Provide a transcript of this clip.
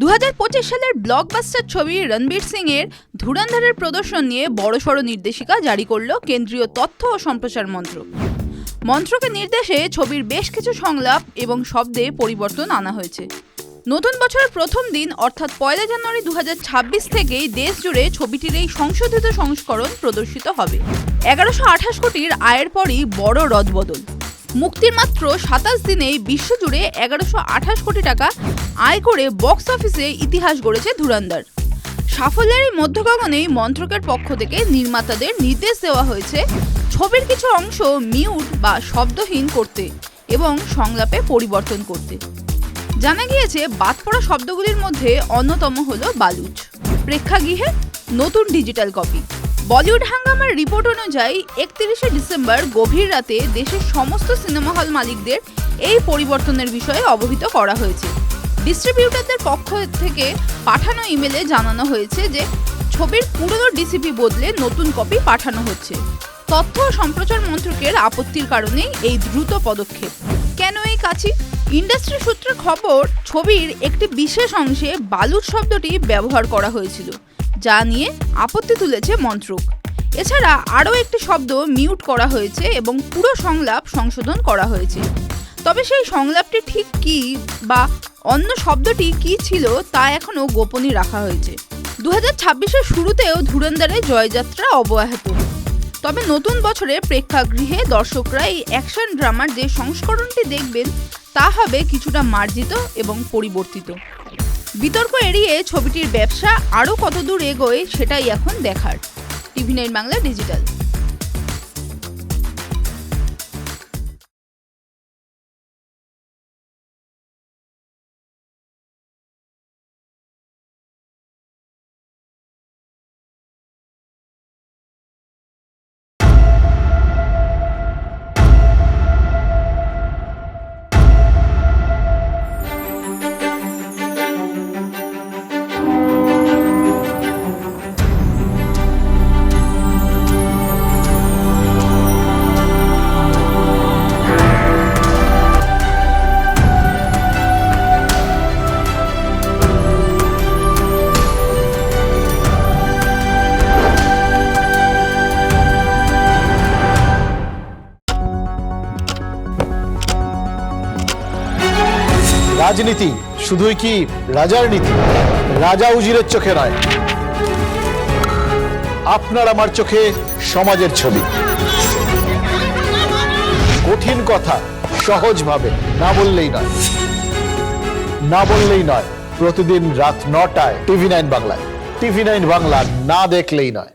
2025 সালের ব্লকবাস্টার ছবি রণবীর সিং এর ধুরন্ধরের প্রদর্শন নিয়ে বড়সড় নির্দেশিকা জারি করল কেন্দ্রীয় তথ্য ও সম্প্রচার মন্ত্রক। মন্ত্রকের নির্দেশে ছবির বেশ কিছু সংলাপ এবং শব্দে পরিবর্তন আনা হয়েছে। নতুন বছরের প্রথম দিন অর্থাৎ 1 জানুয়ারি 2026 থেকেই দেশ জুড়ে ছবিটির এই সংশোধিত সংস্করণ প্রদর্শিত হবে। 1128 কোটির আয়ের পরই বড় রদবদল। মুক্তির মাত্র 27 দিনেই বিশ্বজুড়ে 1128 কোটি টাকা আয় করে বক্স অফিসে ইতিহাস গড়েছে ধুরন্ধর। সাফল্যের এই মধ্যগগনেই মন্ত্রকের পক্ষ থেকে নির্মাতাদের নির্দেশ দেওয়া হয়েছে ছবির কিছু অংশ মিউট বা শব্দহীন করতে এবং সংলাপে পরিবর্তন করতে। জানা গিয়েছে বাদ পড়া শব্দগুলির মধ্যে অন্যতম হল বালুচ। প্রেক্ষাগৃহে নতুন ডিজিটাল কপি। বলিউড হাঙ্গামার রিপোর্ট অনুযায়ী 31 ডিসেম্বর গভীর রাতে দেশের সমস্ত সিনেমা হল মালিকদের এই পরিবর্তনের বিষয়ে অবহিত করা হয়েছে। ডিস্ট্রিবিউটরদের পক্ষ থেকে পাঠানো ইমেলে জানানো হয়েছে যে ছবির পুরনো ডিসিপি বদলে নতুন কপি পাঠানো হচ্ছে। তথ্য ও সম্প্রচার মন্ত্রকের আপত্তির কারণেই এই দ্রুত পদক্ষেপ। কেন এই কাছি? ইন্ডাস্ট্রি সূত্রে খবর, ছবির একটি বিশেষ অংশে বালুচ শব্দটি ব্যবহার করা হয়েছিল, যা নিয়ে আপত্তি তুলেছে মন্ত্রক। এছাড়া আরও একটি শব্দ মিউট করা হয়েছে এবং পুরো সংলাপ সংশোধন করা হয়েছে। তবে সেই সংলাপটি ঠিক কী বা অন্য শব্দটি কী ছিল তা এখনও গোপনই রাখা হয়েছে। 2026-এর শুরুতেও ধুরন্ধরের জয়যাত্রা অব্যাহত। তবে নতুন বছরে প্রেক্ষাগৃহে দর্শকরা এই অ্যাকশন ড্রামার যে সংস্করণটি দেখবেন তা হবে কিছুটা মার্জিত এবং পরিবর্তিত। বিতর্ক এড়িয়ে ছবিটির ব্যবসা আরও কতদূর এগোয় সেটাই এখন দেখার। TV9 Bangla digital. রাজনীতি শুধুই কি রাজার নীতি? রাজা উজিরের চোখে নয়, আপনার আমার চোখে সমাজের ছবি। কঠিন কথা সহজভাবে না বললেই নয়। প্রতিদিন রাত 9টায় TV9 বাংলায়। TV9 বাংলা না দেখলেই নয়।